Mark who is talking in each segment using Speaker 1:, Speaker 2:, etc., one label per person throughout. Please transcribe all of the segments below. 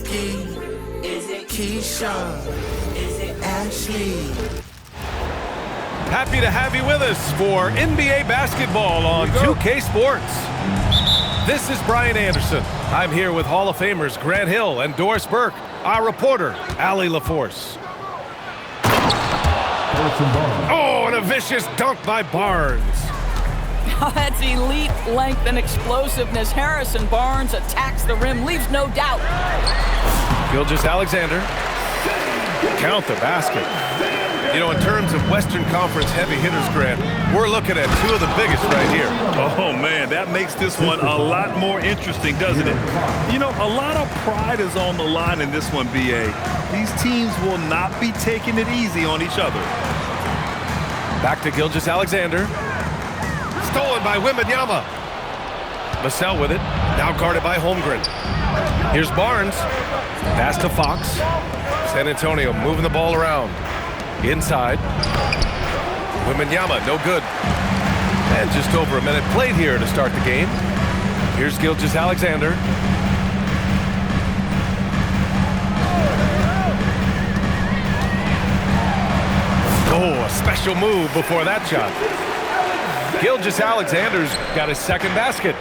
Speaker 1: Becky? Is it Keisha? Is it Ashley?
Speaker 2: Happy to have you with us for NBA basketball on 2K Sports. This is Brian Anderson. I'm here with Hall of Famers Grant Hill and Doris Burke, our reporter, Allie LaForce. Oh, and a vicious dunk by Barnes.
Speaker 3: Oh, that's elite length and explosiveness. Harrison Barnes attacks the rim, leaves no doubt.
Speaker 2: Gilgeous-Alexander. Count the basket. You know, in terms of Western Conference heavy hitters, Grant, we're looking at two of the biggest right here.
Speaker 4: Oh, man, that makes this one a lot more interesting, doesn't it? You know, a lot of pride is on the line in this one, B.A. These teams will not be taking it easy on each other.
Speaker 2: Back to Gilgeous-Alexander. Stolen by Wembanyama. Vassell with it. Now guarded by Holmgren. Here's Barnes. Pass to Fox. San Antonio moving the ball around. Inside. Wembanyama, no good. And just over a minute played here to start the game. Here's Gilgeous-Alexander. Oh, a special move before that shot. Gilgeous-Alexander's got his second basket.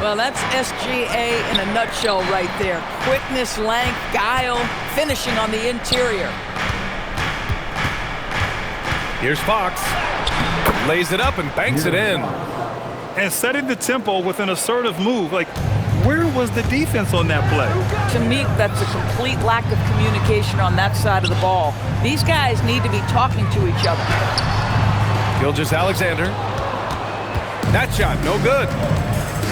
Speaker 3: Well, that's SGA in a nutshell right there. Quickness, length, guile, finishing on the interior.
Speaker 2: Here's Fox. Lays it up and banks it in.
Speaker 4: And setting the tempo with an assertive move. Like, where was the defense on that play?
Speaker 3: To me, that's a complete lack of communication on that side of the ball. These guys need to be talking to each other.
Speaker 2: Gilgeous-Alexander. That shot, no good.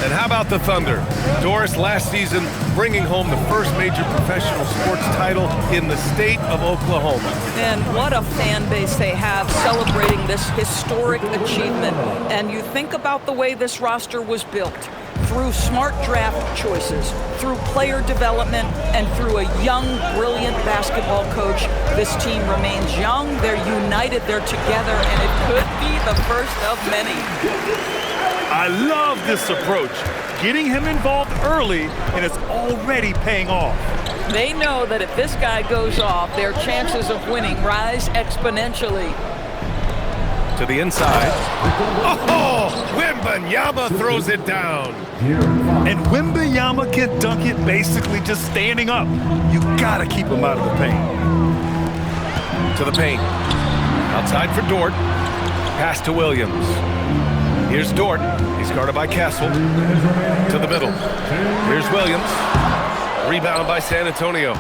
Speaker 2: And how about the Thunder? Doris, last season, bringing home the first major professional sports title in the state of Oklahoma.
Speaker 3: And what a fan base they have celebrating this historic achievement. And you think about the way this roster was built. Through smart draft choices, through player development, and through a young, brilliant basketball coach, this team remains young, they're united, they're together, and it could be the first of many.
Speaker 4: I love this approach. Getting him involved early, and it's already paying off.
Speaker 3: They know that if this guy goes off, their chances of winning rise exponentially.
Speaker 2: To the inside. Oh, Wembanyama throws it down.
Speaker 4: And Wembanyama can dunk it basically just standing up. You gotta keep him out of the paint.
Speaker 2: To the paint. Outside for Dort. Pass to Williams. Here's Dort. He's guarded by Castle. To the middle. Here's Williams. Rebound by San Antonio.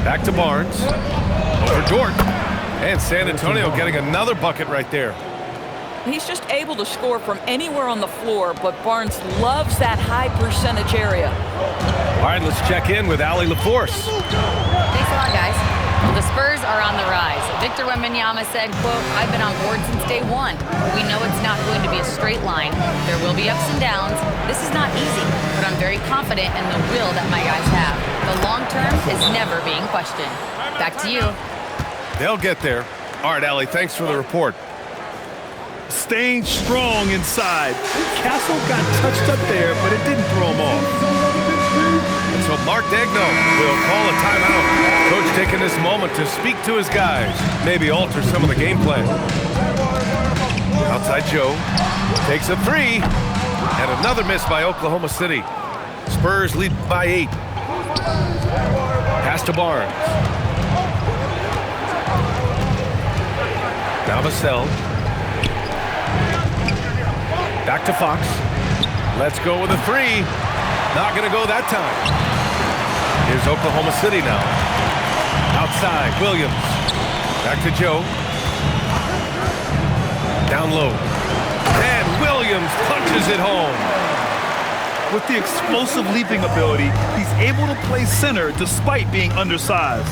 Speaker 2: Back to Barnes. Over Dort. And San Antonio getting another bucket right there.
Speaker 3: He's just able to score from anywhere on the floor, but Barnes loves that high percentage area.
Speaker 2: All right, let's check in with Allie LaForce.
Speaker 5: Thanks a lot, guys. The Spurs are on the rise. Victor Wembanyama said, quote, "I've been on board since day one. We know it's not going to be a straight line. There will be ups and downs. This is not easy, but I'm very confident in the will that my guys have. The long term is never being questioned." Back to you.
Speaker 2: They'll get there. All right, Allie, thanks for the report.
Speaker 4: Staying strong inside. Castle got touched up there, but it didn't throw him off.
Speaker 2: And so Mark Degno will call a timeout. Coach taking this moment to speak to his guys, maybe alter some of the game plan. Outside Joe takes a three, and another miss by Oklahoma City. Spurs lead by 8. Pass to Barnes. Now Vassell. Back to Fox. Let's go with a three. Not going to go that time. Here's Oklahoma City now. Outside, Williams. Back to Joe. Down low. And Williams punches it home.
Speaker 4: With the explosive leaping ability, he's able to play center despite being undersized.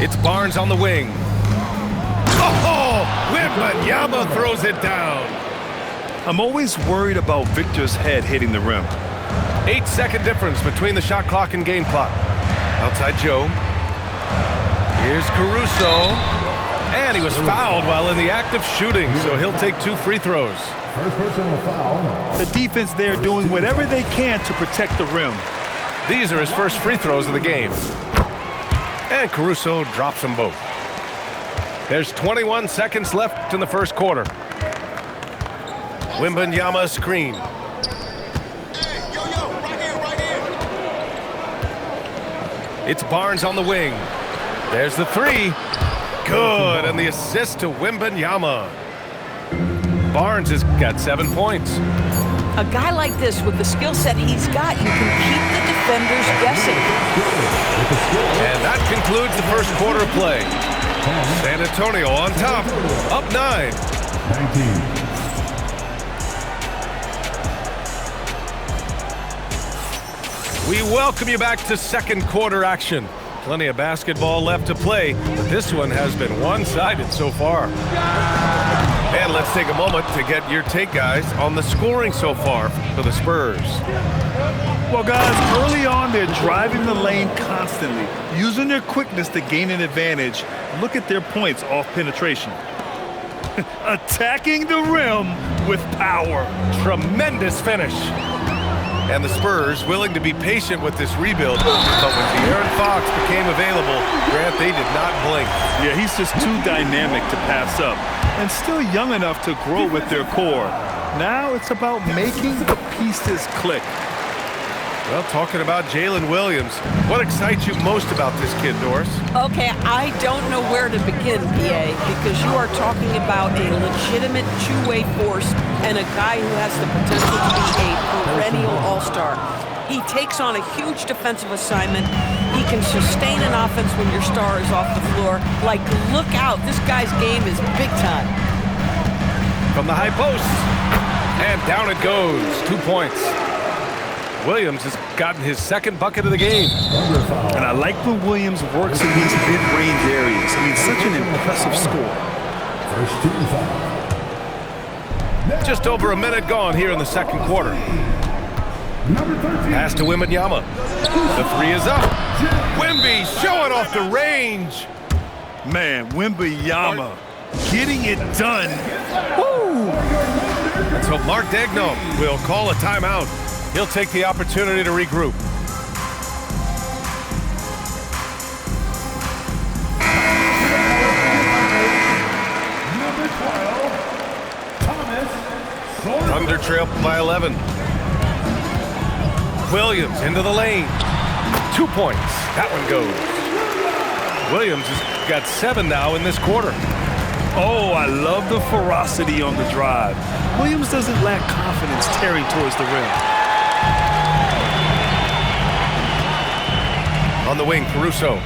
Speaker 2: It's Barnes on the wing. Oh, Wembanyama throws it down.
Speaker 4: I'm always worried about Victor's head hitting the rim.
Speaker 2: 8-second difference between the shot clock and game clock. Outside Joe. Here's Caruso. And he was fouled while in the act of shooting, so he'll take 2 free throws.
Speaker 6: First personal foul.
Speaker 4: The defense there doing whatever they can to protect the rim.
Speaker 2: These are his first free throws of the game. And Caruso drops them both. There's 21 seconds left in the first quarter. Wembanyama screen. It's Barnes on the wing. There's the three. Good, and the assist to Wembanyama. Barnes has got 7 points.
Speaker 3: A guy like this, with the skill set he's got, you can keep the defenders guessing.
Speaker 2: And that concludes the first quarter of play. San Antonio on top, up 9.
Speaker 6: 19.
Speaker 2: We welcome you back to second quarter action. Plenty of basketball left to play, but this one has been one-sided so far. And let's take a moment to get your take, guys, on the scoring so far for the Spurs.
Speaker 4: Well, guys, early on, they're driving the lane constantly, using their quickness to gain an advantage. Look at their points off penetration. Attacking the rim with power.
Speaker 2: Tremendous finish. And the Spurs willing to be patient with this rebuild, but when De'Aaron Fox became available, Grant, they did not blink.
Speaker 4: Yeah, he's just too dynamic to pass up, and still young enough to grow with their core. Now it's about making the pieces click.
Speaker 2: Well, talking about Jalen Williams, what excites you most about this kid, Doris?
Speaker 3: Okay, I don't know where to begin, PA, because you are talking about a legitimate two-way force and a guy who has the potential to be a perennial all-star. He takes on a huge defensive assignment. He can sustain an offense when your star is off the floor. Like, look out, this guy's game is big time.
Speaker 2: From the high post, and down it goes, 2 points. Williams has gotten his second bucket of the game.
Speaker 4: And I like when Williams works in these mid-range areas. I mean, such an impressive score.
Speaker 6: First team foul.
Speaker 2: Just over a minute gone here in the second quarter.
Speaker 6: Number 13.
Speaker 2: Pass to Wembanyama. The three is up. Wemby showing off the range.
Speaker 4: Man, Wembanyama getting it done.
Speaker 2: Woo! And so Mark Daigneault will call a timeout. He'll take the opportunity to regroup.
Speaker 6: Number 12, Thomas.
Speaker 2: Thunder trail by 11. Williams into the lane. 2 points. That one goes. Williams has got 7 now in this quarter.
Speaker 4: Oh, I love the ferocity on the drive. Williams doesn't lack confidence tearing towards the rim.
Speaker 2: On the wing, Caruso.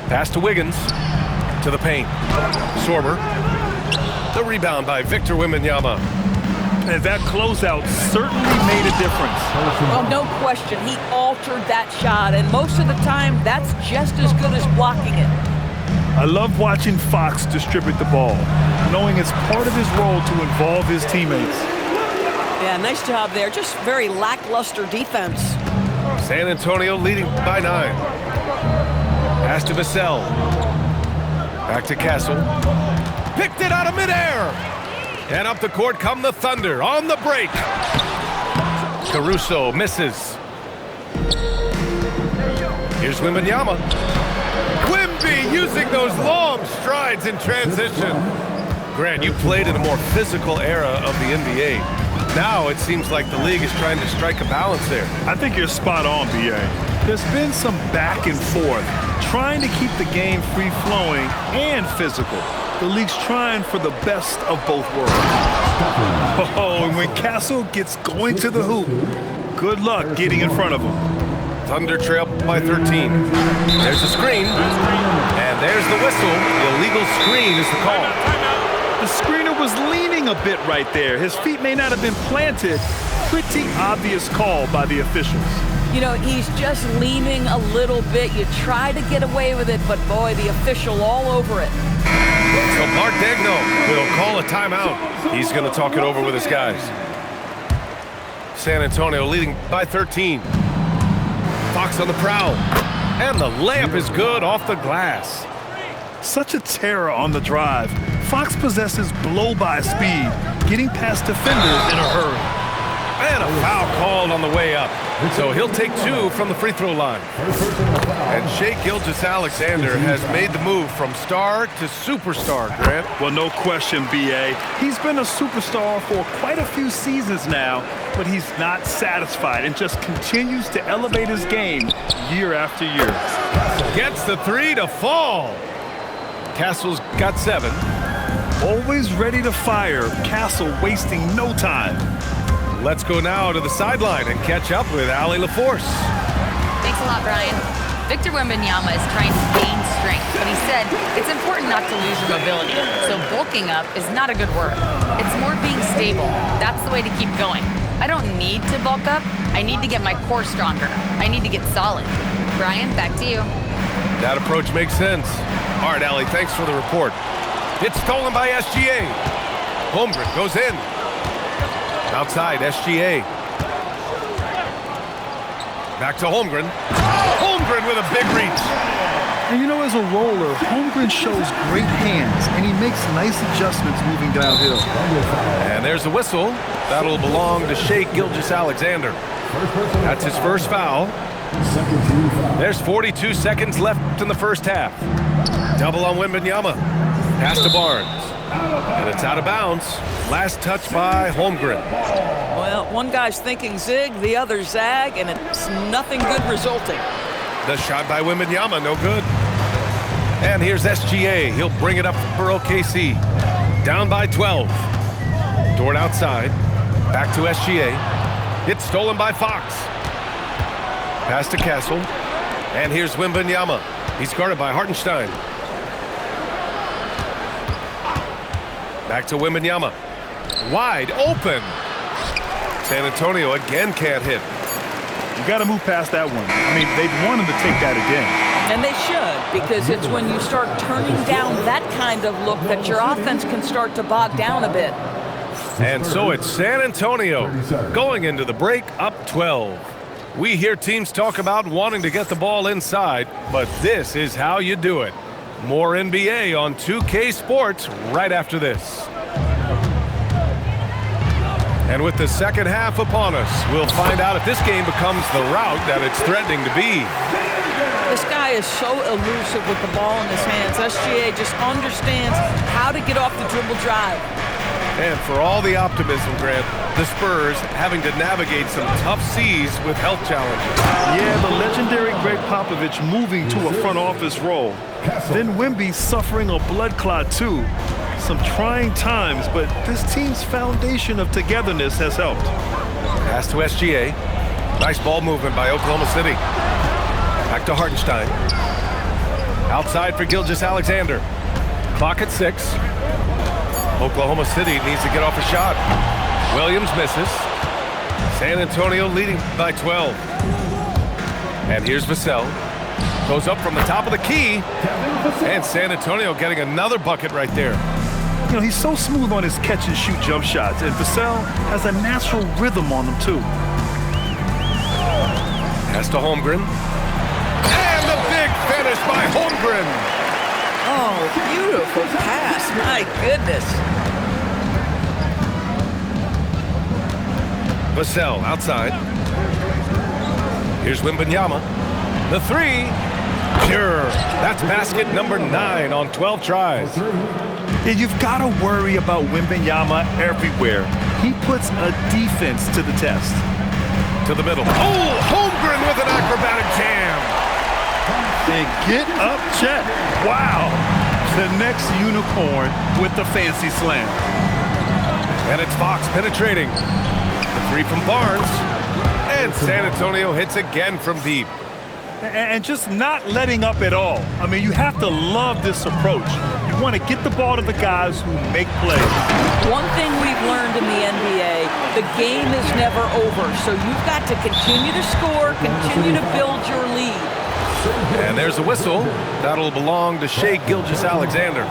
Speaker 2: Pass to Wiggins. To the paint. Sorber. The rebound by Victor Wembanyama.
Speaker 4: And that closeout certainly made a difference.
Speaker 3: Well, no question, he altered that shot, and most of the time, that's just as good as blocking it.
Speaker 4: I love watching Fox distribute the ball, knowing it's part of his role to involve his teammates.
Speaker 3: Yeah, nice job there. Just very lackluster defense.
Speaker 2: San Antonio leading by 9. Pass to Vassell. Back to Castle. Picked it out of midair. And up the court come the Thunder on the break. Caruso misses. Here's Wembanyama. Wemby using those long strides in transition. Grant, you played in a more physical era of the NBA. Now it seems like the league is trying to strike a balance there.
Speaker 4: I think you're spot on, BA. There's been some back and forth, trying to keep the game free-flowing and physical. The league's trying for the best of both worlds. Oh, and when Castle gets going to the hoop, good luck getting in front of him.
Speaker 2: Thunder trail by 13. There's a screen, and there's the whistle. The illegal screen is the call.
Speaker 4: The screener was leaning a bit right there. His feet may not have been planted. Pretty obvious call by the officials.
Speaker 3: You know, he's just leaning a little bit. You try to get away with it, but boy, the official all over it.
Speaker 2: So Mark Daigneault will call a timeout. He's going to talk it over with his guys. San Antonio leading by 13. Fox on the prowl. And the layup is good off the glass.
Speaker 4: Such a terror on the drive. Fox possesses blow-by speed, getting past defenders in a hurry.
Speaker 2: And a foul called on the way up. So he'll take 2 from the free throw line. And Shai Gilgeous-Alexander has made the move from star to superstar, Grant.
Speaker 4: Well, no question, B.A. He's been a superstar for quite a few seasons now, but he's not satisfied and just continues to elevate his game year after year.
Speaker 2: Gets the 3 to fall. Castle's got 7.
Speaker 4: Always ready to fire, Castle wasting no time.
Speaker 2: Let's go now to the sideline and catch up with Allie LaForce.
Speaker 5: Thanks a lot, Brian. Victor Wembanyama is trying to gain strength, but he said it's important not to lose your mobility. So bulking up is not a good word. It's more being stable. That's the way to keep going. I don't need to bulk up. I need to get my core stronger. I need to get solid. Brian, back to you.
Speaker 2: That approach makes sense. All right, Allie, thanks for the report. It's stolen by SGA. Holmgren goes in. Outside, SGA. Back to Holmgren. Holmgren with a big reach.
Speaker 4: And you know, as a roller, Holmgren shows great hands, and he makes nice adjustments moving downhill.
Speaker 2: And there's a whistle. That'll belong to Shai Gilgeous-Alexander. That's his first foul. There's 42 seconds left in the first half. Double on Wembanyama. Pass to Barnes. And it's out of bounds. Last touch by Holmgren.
Speaker 3: Well, one guy's thinking zig, the other zag, and it's nothing good resulting.
Speaker 2: The shot by Wembanyama, no good. And here's SGA. He'll bring it up for OKC. Down by 12. Dort outside. Back to SGA. It's stolen by Fox. Pass to Castle. And here's Wembanyama. He's guarded by Hartenstein. Back to Wembanyama. Wide open. San Antonio again can't hit.
Speaker 4: You got to move past that one. I mean, they'd want him to take that again.
Speaker 3: And they should, because it's when you start turning down that kind of look that your offense can start to bog down a bit.
Speaker 2: And so it's San Antonio going into the break up 12. We hear teams talk about wanting to get the ball inside, but this is how you do it. More NBA on 2K Sports right after this. And with the second half upon us, we'll find out if this game becomes the route that it's threatening to be.
Speaker 3: This guy is so elusive with the ball in his hands. SGA just understands how to get off the dribble drive.
Speaker 2: And for all the optimism, Grant, the Spurs having to navigate some tough seas with health challenges.
Speaker 4: Yeah, the legendary Greg Popovich moving to a front office role. Then Wemby suffering a blood clot too. Some trying times, but this team's foundation of togetherness has helped.
Speaker 2: Pass to SGA. Nice ball movement by Oklahoma City. Back to Hartenstein. Outside for Gilgeous-Alexander. Clock at 6. Oklahoma City needs to get off a shot. Williams misses. San Antonio leading by 12. And here's Vassell. Goes up from the top of the key. And San Antonio getting another bucket right there.
Speaker 4: You know, he's so smooth on his catch-and-shoot jump shots, and Vassell has a natural rhythm on them, too.
Speaker 2: Pass to Holmgren. And the big finish by Holmgren.
Speaker 3: Oh, beautiful pass. My goodness.
Speaker 2: Vassell outside. Here's Wembanyama. The 3. Pure. That's basket number 9 on 12 tries.
Speaker 4: And you've got to worry about Wembanyama everywhere. He puts a defense to the test.
Speaker 2: To the middle. Oh, Holmgren with an acrobatic jam.
Speaker 4: And get up, Chet. Wow. The next unicorn with the fancy slam.
Speaker 2: And it's Fox penetrating. The 3 from Barnes. And San Antonio hits again from deep.
Speaker 4: And just not letting up at all. I mean, you have to love this approach. You want to get the ball to the guys who make plays.
Speaker 3: One thing we've learned in the NBA, the game is never over. So you've got to continue to score, continue to build your lead.
Speaker 2: And there's a whistle. That'll belong to Shai Gilgeous-Alexander.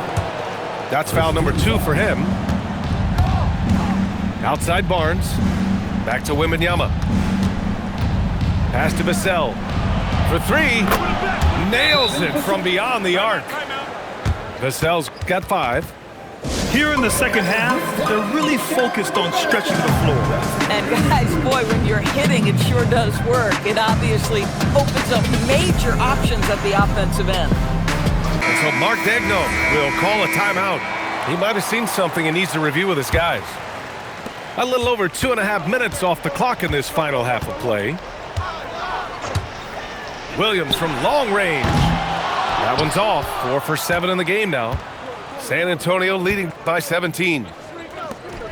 Speaker 2: That's foul number 2 for him. Outside Barnes. Back to Wembanyama. Pass to Vassell. For 3. Nails it from beyond the arc. Vassell's got 5.
Speaker 4: Here in the second half, they're really focused on stretching the floor.
Speaker 3: And guys, boy, when you're hitting, it sure does work. It obviously opens up major options at the offensive end.
Speaker 2: And so Mark Degno will call a timeout. He might have seen something and needs to review with his guys. A little over 2.5 minutes off the clock in this final half of play. Williams from long range. That one's off. 4 for 7 in the game now. San Antonio leading by 17.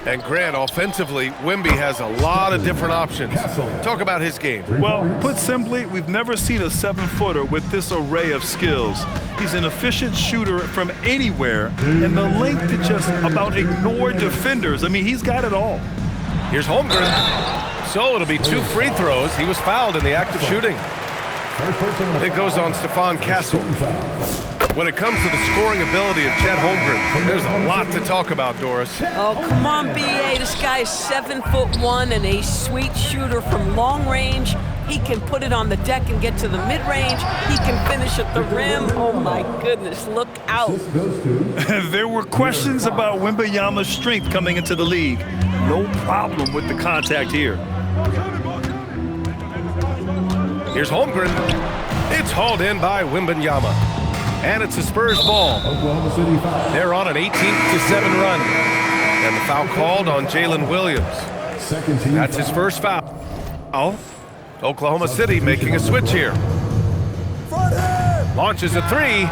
Speaker 2: And Grant, offensively, Wemby has a lot of different options. Talk about his game.
Speaker 4: Well, put simply, we've never seen a 7-footer with this array of skills. He's an efficient shooter from anywhere, and the length to just about ignore defenders. I mean, he's got it all.
Speaker 2: Here's Holmgren. So it'll be 2 free throws. He was fouled in the act of shooting. It goes on Stephon Castle. When it comes to the scoring ability of Chet Holmgren, there's a lot to talk about, Doris.
Speaker 3: Oh, come on, B.A. This guy is 7'1" and a sweet shooter from long range. He can put it on the deck and get to the mid-range. He can finish at the rim. Oh, my goodness, look out.
Speaker 4: There were questions about Wembanyama's strength coming into the league. No problem with the contact here.
Speaker 2: Here's Holmgren. It's hauled in by Wembanyama. And it's the Spurs ball. They're on an 18-7 run. And the foul called on Jalen Williams. That's his first foul. Oklahoma City making a switch here. Launches a 3.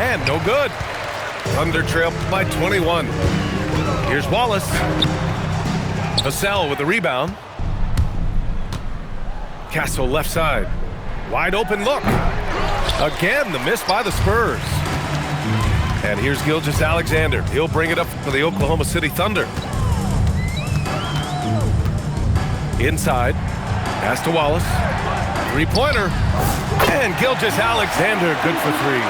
Speaker 2: And no good. Thunder trail by 21. Here's Wallace. Vassell with the rebound. Castle left side. Wide open look. Again, the miss by the Spurs. And here's Gilgeous-Alexander. He'll bring it up for the Oklahoma City Thunder. Inside. Pass to Wallace. 3-pointer. And Gilgeous-Alexander good for 3.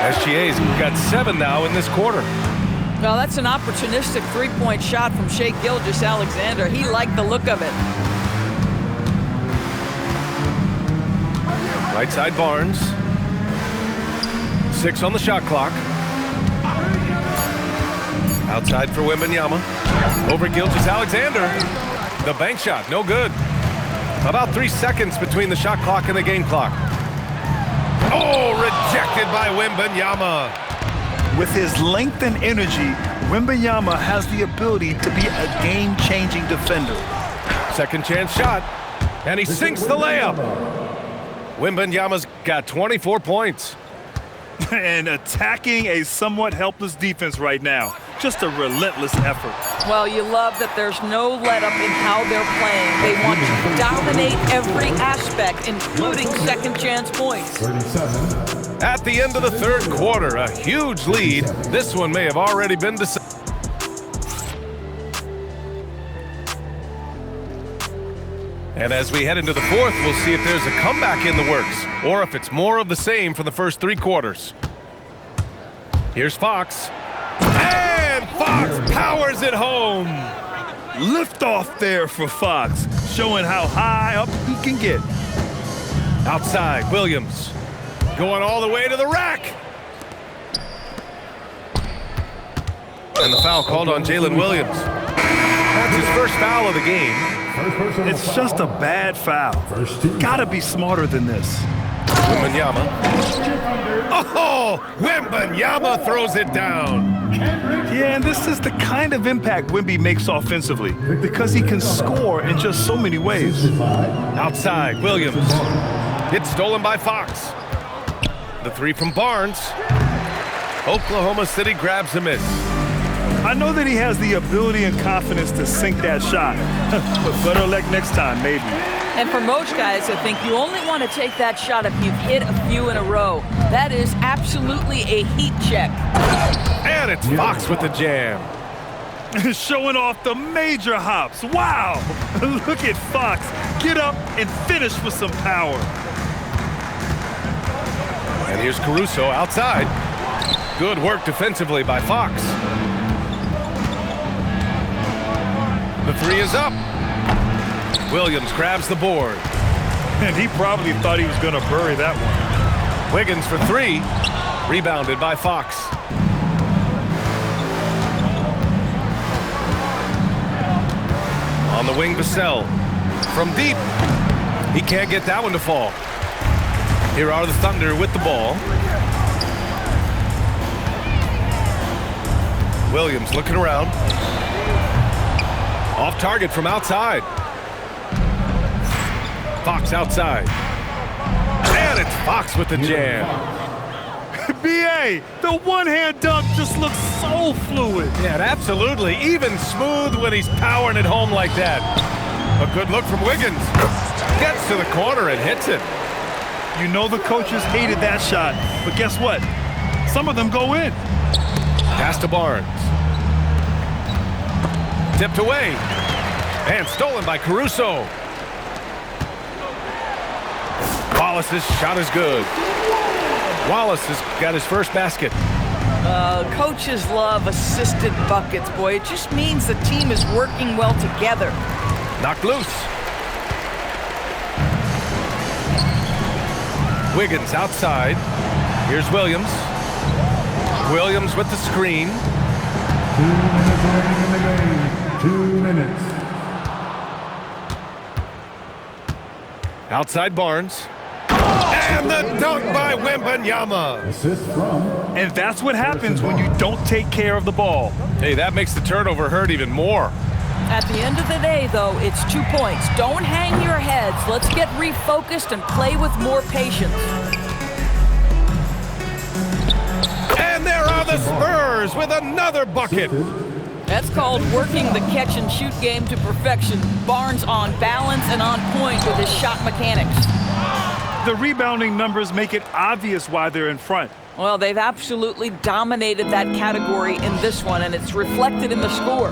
Speaker 2: SGA's got 7 now in this quarter.
Speaker 3: Well, that's an opportunistic three-point shot from Shai Gilgeous-Alexander. He liked the look of it.
Speaker 2: Right side Barnes. 6 on the shot clock. Outside for Wembanyama. Over Gilgeous-Alexander. The bank shot, no good. About 3 seconds between the shot clock and the game clock. Oh, rejected by Wembanyama.
Speaker 4: With his length and energy, Wembanyama has the ability to be a game-changing defender.
Speaker 2: Second chance shot. And he sinks the layup. Wembanyama's got 24 points.
Speaker 4: And attacking a somewhat helpless defense right now. Just a relentless effort.
Speaker 3: Well, you love that there's no let-up in how they're playing. They want to dominate every aspect, including second chance points.
Speaker 2: At the end of the third quarter, a huge lead. This one may have already been decided. And as we head into the fourth, we'll see if there's a comeback in the works or if it's more of the same for the first 3 quarters. Here's Fox. And Fox powers it home.
Speaker 4: Liftoff there for Fox, showing how high up he can get.
Speaker 2: Outside, Williams. Going all the way to the rack. And the foul called on Jalen Williams. That's his first foul of the game.
Speaker 4: It's just a bad foul. Gotta be smarter than this.
Speaker 2: Wembanyama. Oh, Wembanyama throws it down.
Speaker 4: Yeah, and this is the kind of impact Wemby makes offensively because he can score in just so many ways.
Speaker 2: Outside, Williams. It's stolen by Fox. The 3 from Barnes. Oklahoma City grabs a miss.
Speaker 4: I know that he has the ability and confidence to sink that shot, but better luck next time, maybe.
Speaker 3: And for most guys, I think you only want to take that shot if you've hit a few in a row. That is absolutely a heat check.
Speaker 2: And it's Fox with the jam.
Speaker 4: Showing off the major hops. Wow! Look at Fox. Get up and finish with some power.
Speaker 2: And here's Caruso outside. Good work defensively by Fox. The 3 is up. Williams grabs the board.
Speaker 4: And he probably thought he was going to bury that one.
Speaker 2: Wiggins for 3. Rebounded by Fox. On the wing, Vassell. From deep. He can't get that one to fall. Here are the Thunder with the ball. Williams looking around. Off target from outside. Fox outside. And it's Fox with the jam.
Speaker 4: B.A., the one-hand dunk just looks so fluid.
Speaker 2: Yeah, absolutely. Even smooth when he's powering it home like that. A good look from Wiggins. Gets to the corner and hits it.
Speaker 4: You know the coaches hated that shot, but guess what? Some of them go in.
Speaker 2: Pass to Barnes. Tipped away. And stolen by Caruso. Wallace's shot is good. Wallace has got his first basket.
Speaker 3: Coaches love assisted buckets, boy. It just means the team is working well together.
Speaker 2: Knocked loose. Wiggins outside. Here's Williams. Williams with the screen.
Speaker 6: 2 minutes remaining in the game. 2 minutes.
Speaker 2: Outside Barnes. And the dunk by Wembanyama.
Speaker 6: Assist from.
Speaker 4: And that's what happens when you don't take care of the ball.
Speaker 2: Hey, that makes the turnover hurt even more.
Speaker 3: At the end of the day, though, it's 2 points. Don't hang your heads. Let's get refocused and play with more patience.
Speaker 2: And there are the Spurs with another bucket.
Speaker 3: That's called working the catch-and-shoot game to perfection. Barnes on balance and on point with his shot mechanics.
Speaker 4: The rebounding numbers make it obvious why they're in front.
Speaker 3: Well, they've absolutely dominated that category in this one, and it's reflected in the score.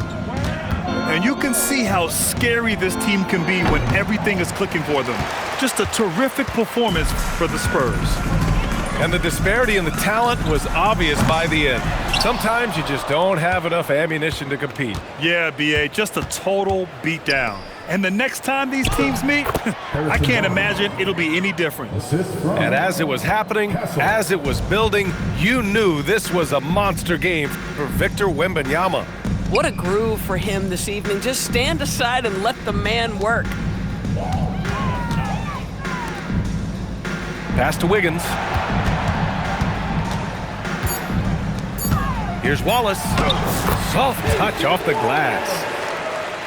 Speaker 4: And you can see how scary this team can be when everything is clicking for them. Just a terrific performance for the Spurs.
Speaker 2: And the disparity in the talent was obvious by the end. Sometimes you just don't have enough ammunition to compete.
Speaker 4: Yeah, B.A., just a total beatdown. And the next time these teams meet, I can't imagine it'll be any different.
Speaker 6: Assist from.
Speaker 2: And as it was happening, as it was building, you knew this was a monster game for Victor Wembanyama.
Speaker 7: What a groove for him this evening. Just stand aside and let the man work.
Speaker 2: Pass to Wiggins. Here's Wallace. Soft touch off the glass.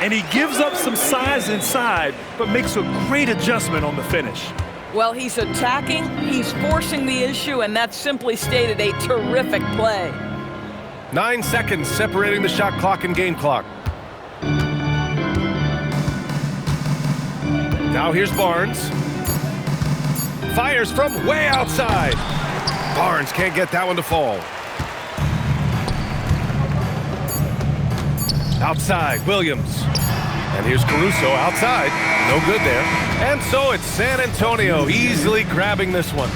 Speaker 4: And he gives up some size inside, but makes a great adjustment on the finish.
Speaker 3: Well, he's attacking, he's forcing the issue, and that's simply stated a terrific play.
Speaker 2: 9 seconds separating the shot clock and game clock. Now here's Barnes. Fires from way outside. Barnes can't get that one to fall. Outside, Williams. And here's Caruso outside. No good there. And so it's San Antonio easily grabbing this one.